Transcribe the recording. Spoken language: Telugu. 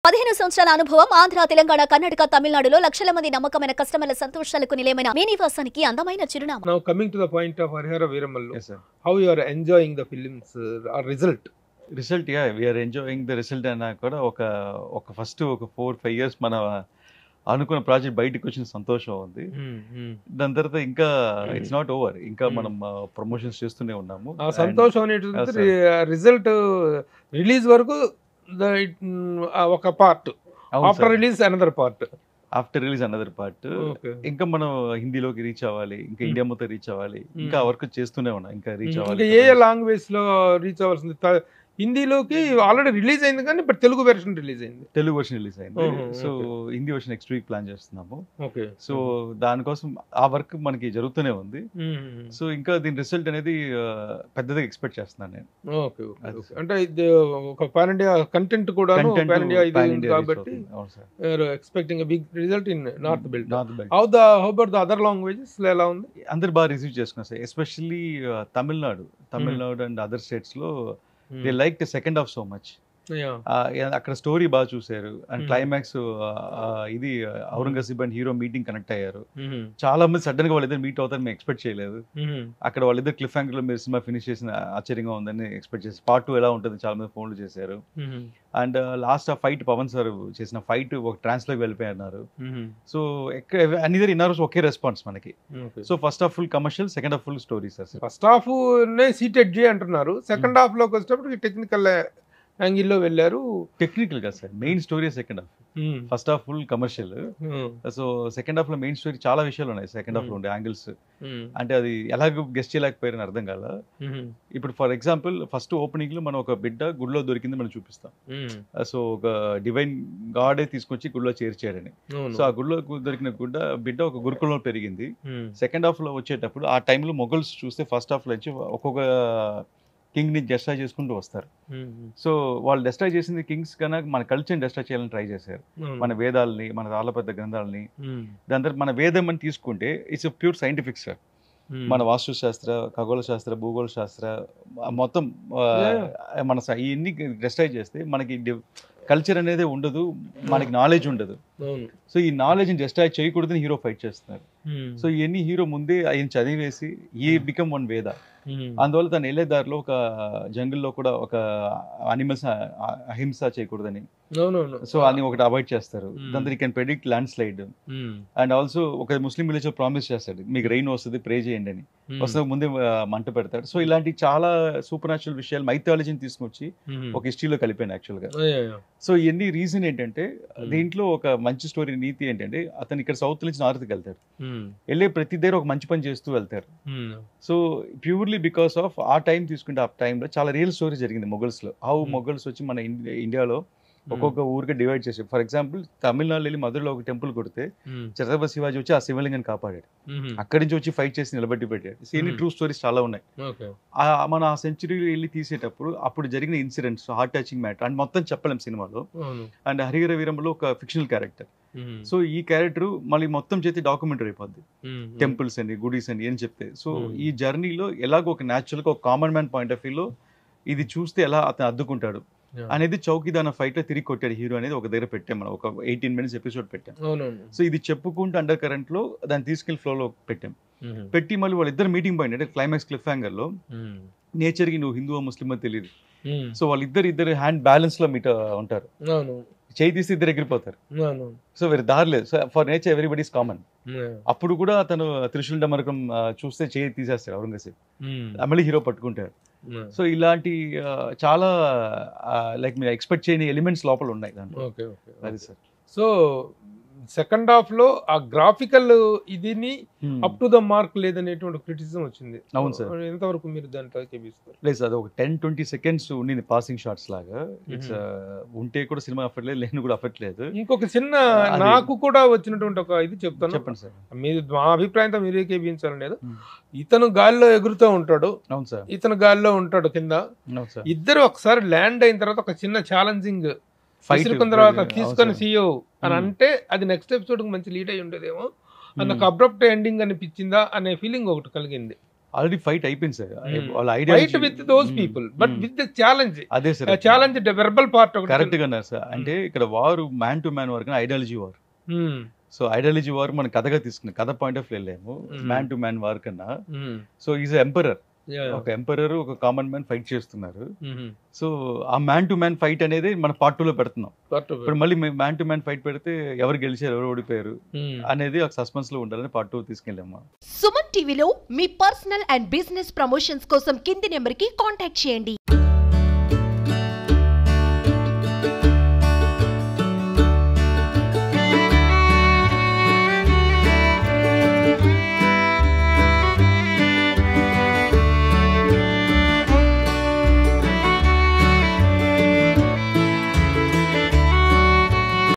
15 సంవత్సరాల అనుభవం ఆంధ్ర, తెలంగాణ, కర్ణాటక, తమిళనాడులో లక్షల మంది నమ్మకమైన కస్టమర్ల సంతోషాలకు నిలయమైన మీ నివాసానికి అందమైన చిరునామా. Now coming to the point of Harihara Veeramallu, Yes, sir. how you are enjoying the films or result? Result we are enjoying the result అన్నా కూడా ఒక ఫస్ట్ ఒక 4-5 years మన అనుకున్న ప్రాజెక్ట్ బయటకు వచ్చిన సంతోషం ఉంది. దాని తర్వాత ఇంకా ఇట్స్ నాట్ ఓవర్, ఇంకా మనం ప్రమోషన్స్ చేస్తూనే ఉన్నాము. ఆ సంతోషం అనేటువంటి రిజల్ట్ రిలీజ్ వరకు ఒక part, after release another part, after release another part. ఇంకా మనం హిందీలోకి రీచ్ అవ్వాలి, ఇంకా ఇండియా మొత్తం రీచ్ అవ్వాలి, ఇంకా వర్క్ చేస్తూనే ఉన్నాం, ఇంకా రీచ్ అవ్వాలి. ఏ లాంగ్వేజ్ లో రీచ్ అవ్వాల్సింది? హిందీలోకి ఆల్రెడీ రిలీజ్ అయింది కానీ బట్ తెలుగు వెర్షన్ రిలీజ్ అయింది. తెలుగు వర్షన్ రిలీజ్ అయింది. So Hindi version next week plan చేస్తున్నాము. సో దానికోసం ఆ వర్క్ మనకి జరుగుతూనే ఉంది. సో ఇంకా దీని రిజల్ట్ అనేది పెద్దగా ఎక్స్పెక్ట్ చేస్తున్నాను నేను. అంటే ఇది ఒక పాన్ ఇండియా కంటెంట్ కూడా పాన్ ఇండియా ఇది కాబట్టి expecting big result in north belt. How about the other languages ఎలా ఉంది? అందరు బాగా రిసీవ్ చేసుకున్నారు sir, especially Tamil Nadu and other states లో they liked the second half so much. అక్కడ స్టోరీ బాగా చూసారు అండ్ క్లైమాక్స్ ఇది Aurangzeb and hero meeting connect అయ్యారు. చాలా మంది సడన్ గా వాళ్ళిద్దరు మీట్ అవుతారు మేము ఎక్స్పెక్ట్ చేయలేదు. అక్కడ వాళ్ళిద్దరు క్లిఫ్ యాంగిల్ లో మీరు సినిమా ఫినిష్ చేసిన ఆశ్చర్యంగా ఉందని ఎక్స్పెక్ట్ చేసి పార్ట్ 2 ఎలా ఉంటుంది చాలా మంది ఫోన్లు చేశారు. అండ్ లాస్ట్ ఆ ఫైట్ పవన్ సార్ చేసిన ఫైట్ ఒక ట్రాన్స్ లోకి వెళ్ళిపోయారు. సో అన్ని ఇన్నర్ ఒకే రెస్పాన్స్ మనకి. So first half full commercial, second half full story sir. First half సీటెడ్ జే అంటున్నారు, సెకండ్ హాఫ్ లోకి వచ్చేటప్పుడు టెక్నికల్ యాంగిల్లో వెళ్ళారు. టెక్నికల్ గా sir main story second half, first half full commercial. So second half లో మెయిన్ స్టోరీ చాలా విషయాలు ఉన్నాయి సెకండ్ హాఫ్ లో ఉండే యాంగిల్స్. అంటే అది ఎలాగో గెస్ట్ చేయలేకపోయారని అర్థం కాల. ఇప్పుడు ఫర్ ఎగ్జాంపుల్ ఫస్ట్ ఓపెనింగ్ లో మనం ఒక బిడ్డ గుడిలో దొరికింది మనం చూపిస్తాం. సో ఒక డివైన్ గాడే తీసుకొచ్చి గుడిలో చేర్చాడని. సో ఆ గుడిలో దొరికిన బిడ్డ ఒక గురుకులంలో పెరిగింది. సెకండ్ హాఫ్ లో వచ్చేటప్పుడు ఆ టైంలో మొఘల్స్ చూస్తే ఫస్ట్ హాఫ్ లో నుంచి ఒక్కొక్క కింగ్ ని డెస్ట్రాయ్ చేసుకుంటూ వస్తారు. సో వాళ్ళు డెస్ట్రాయ్ చేసింది కింగ్స్ కన్నా మన కల్చర్ని డెస్ట్రాయ్ చేయాలని ట్రై చేశారు. మన వేదాలని, మన చాలా పెద్ద గ్రంథాలని. దాని తర్వాత మన వేదం అని తీసుకుంటే ఇట్స్ ప్యూర్ సైంటిఫిక్ సార్. మన వాస్తు శాస్త్ర, ఖగోళ శాస్త్ర, భూగోళ శాస్త్ర మొత్తం మన ఇవన్నీ డెస్ట్రాయ్ చేస్తే మనకి కల్చర్ అనేది ఉండదు, మనకి నాలెడ్జ్ ఉండదు. సో ఈ నాలెడ్జ్ ని డిస్ట్రాయ్ చేయకూడదని హీరో ఫైట్ చేస్తున్నారు. సో ఇవన్నీ హీరో ముందే ఆయన చదివేసి ఈ బికమ్ వన్ వేద. అందువల్ల తను వెళ్ళే దారిలో ఒక జంగిల్లో కూడా ఒక అనిమల్స్ అహింస చేయకూడదని, సో అని ఒకటి అవాయిడ్ చేస్తారు. దాంతో you can predict land slide. And also ఒక ముస్లిం విలేజ్ లో ప్రామిస్ చేస్తాడు మీకు రెయిన్ వస్తుంది ప్రే చేయండి అని. వస్తే ముందే మంట పెడతాడు. సో ఇలాంటి చాలా సూపర్ న్యాచురల్ విషయాలు మైథాలజీని తీసుకొచ్చి ఒక హిస్టరీలో కలిపాను యాక్చువల్ గా. సో ఇవన్నీ రీజన్ ఏంటంటే దీంట్లో ఒక మంచి స్టోరీ నీతి ఏంటంటే అతను ఇక్కడ సౌత్ నుంచి నార్త్కి వెళ్తాడు, వెళ్ళే ప్రతి దగ్గర ఒక మంచి పని చేస్తూ వెళ్తారు. సో ప్యూర్లీ బికాస్ ఆఫ్ ఆ టైం తీసుకుంటే ఆ టైంలో చాలా రియల్ స్టోరీ జరిగింది మొఘల్స్ లో. హౌ మొఘల్స్ వచ్చి మన ఇండియాలో ఒక్కొక్క ఊరికి డివైడ్ చేశారు. ఫర్ ఎగ్జాంపుల్ తమిళనాడు వెళ్ళి మధురలో ఒక టెంపుల్ కొడితే ఛత్రపతి శివాజీ వచ్చి ఆ శివలింగాన్ని కాపాడాడు. అక్కడి నుంచి వచ్చి ఫైట్ చేసి నిలబెట్టి పెట్టాడు. ఇన్ని ట్రూ స్టోరీస్ చాలా ఉన్నాయి. మన ఆ సెంచరీలో వెళ్ళి తీసేటప్పుడు అప్పుడు జరిగిన incidents, heart touching matter and మొత్తం చెప్పలేం సినిమాలో. అండ్ హరిహర వీరంలో ఒక ఫిక్షనల్ క్యారెక్టర్. సో ఈ క్యారెక్టర్ మళ్ళీ మొత్తం చేతి డాక్యుమెంటరీ అయిపోద్ది, టెంపుల్స్ అని గుడీస్ అని ఏం చెప్తే. సో ఈ జర్నీలో ఎలాగో ఒక న్యాచురల్ గా ఒక కామన్ మ్యాన్ పాయింట్ ఆఫ్ వ్యూలో ఇది చూస్తే ఎలా అతను అద్దుకుంటాడు అనేది చౌకీదాన ఫైట్ లో తిరిగి కొట్టాడు హీరో అనేది ఒక దగ్గర పెట్టాం మనం. ఒక 18 minutes ఎపిసోడ్ పెట్టాం. సో ఇది చెప్పుకుంటూ అండర్ కరెంట్ లో దాన్ని తీసుకెళ్లి ఫ్లో లో పెట్టాం. పెట్టి మళ్ళీ వాళ్ళిద్దరు మీటింగ్ పాయింట్ అంటే క్లైమాక్స్ క్లిఫ్ హ్యాంగర్ లో నేచర్ కి నువ్వు హిందూ ముస్లిం అని తెలియదు. సో వాళ్ళిద్దరు హ్యాండ్ బ్యాలెన్స్ లో మీట్ ఉంటారు, చేయి తీసి ఇద్దరు ఎగిరిపోతారు. సో వేరే దారి లేదు. So for nature everybody is common. అప్పుడు కూడా అతను త్రిశూల్ డమరకం చూస్తే చేయి తీసేస్తాడు ఔరంగజేబ్, మళ్ళీ హీరో పట్టుకుంటారు. సో ఇలాంటి చాలా లైక్ మీరు ఎక్స్పెక్ట్ చేయని ఎలిమెంట్స్ లోపల ఉన్నాయి దాంట్లో. అది సార్. సో సెకండ్ హాఫ్ లో ఆ గ్రాఫికల్ ఇదిని అప్ టు ద మార్క్ లేదనేటువంటి క్రిటిసిజం వచ్చింది. అవును సార్. ఎంతవరకు మీరు దాంట్లో చూపిస్తారు? లేదు అది ఒక 10-20 seconds ఉండింది పాసింగ్ షాట్స్ లాగా. ఇట్స్ ఉంటే కూడా సినిమా అఫెక్ట్ లేదు, లేని కూడా అఫెక్ట్ లేదు. ఇంకొక చిన్న నాకు కూడా వచ్చినటువంటి ఒక ఇది చెప్తాను, చెప్పండి సార్. మీరు మా అభిప్రాయంతో మీరే కేపించాలని లేదు. ఇతను గాల్లో ఎగురుతూ ఉంటాడు, అవును సార్, ఇతను గాల్లో ఉంటాడు కింద. ఇద్దరు ఒకసారి ల్యాండ్ అయిన తర్వాత ఒక చిన్న ఛాలెంజింగ్ విసురుకున్న తర్వాత తీసుకొని సీయో అని అంటే అది నెక్స్ట్ ఎపిసోడ్ మంచి లీడ్ అయి ఉండేదేమో. నాకు అబ్రప్ట్ ఎండింగ్ అనిపించిందా అనే ఫీలింగ్ ఒకటి కలిగింది. ఆల్రెడీ ఫైట్ అయిపోయింది సార్. వాళ్ళ fight idea with those people but with the challenge. అదే సార్ ఛాలెంజ్ వెర్బల్ పార్ట్ ఒకటి కరెక్ట్ గా అన్నారు సార్. అంటే ఇక్కడ వారు man to man war ideology war. So ideology war మనం కథగా తీసుకున్నాం, కథ పాయింట్ ఆఫ్ వెళ్ళాము మ్యాన్ టు మ్యాన్ వార్ కన్నా. సో ఈజ్ ఎంపరర్, ఒక ఎంపరర్ ఒక కామన్ మ్యాన్ ఫైట్ చేస్తున్నారు. సో ఆ మ్యాన్ టు మ్యాన్ ఫైట్ అనేది మన పార్ట్ 2 లో పెడుతున్నాం. ఇప్పుడు మళ్ళీ మ్యాన్ టు మ్యాన్ ఫైట్ పెడితే ఎవరు గెలిచారు ఎవరు ఓడిపోయారు అనేది ఒక సస్పెన్స్ లో ఉండాలని పార్ట్ 2 తీసుకెళ్ళాము. సుమన్ టీవీలో మీ పర్సనల్ అండ్ బిజినెస్ ప్రమోషన్స్ కోసం కింది నెంబర్ కి కాంటాక్ట్ చేయండి.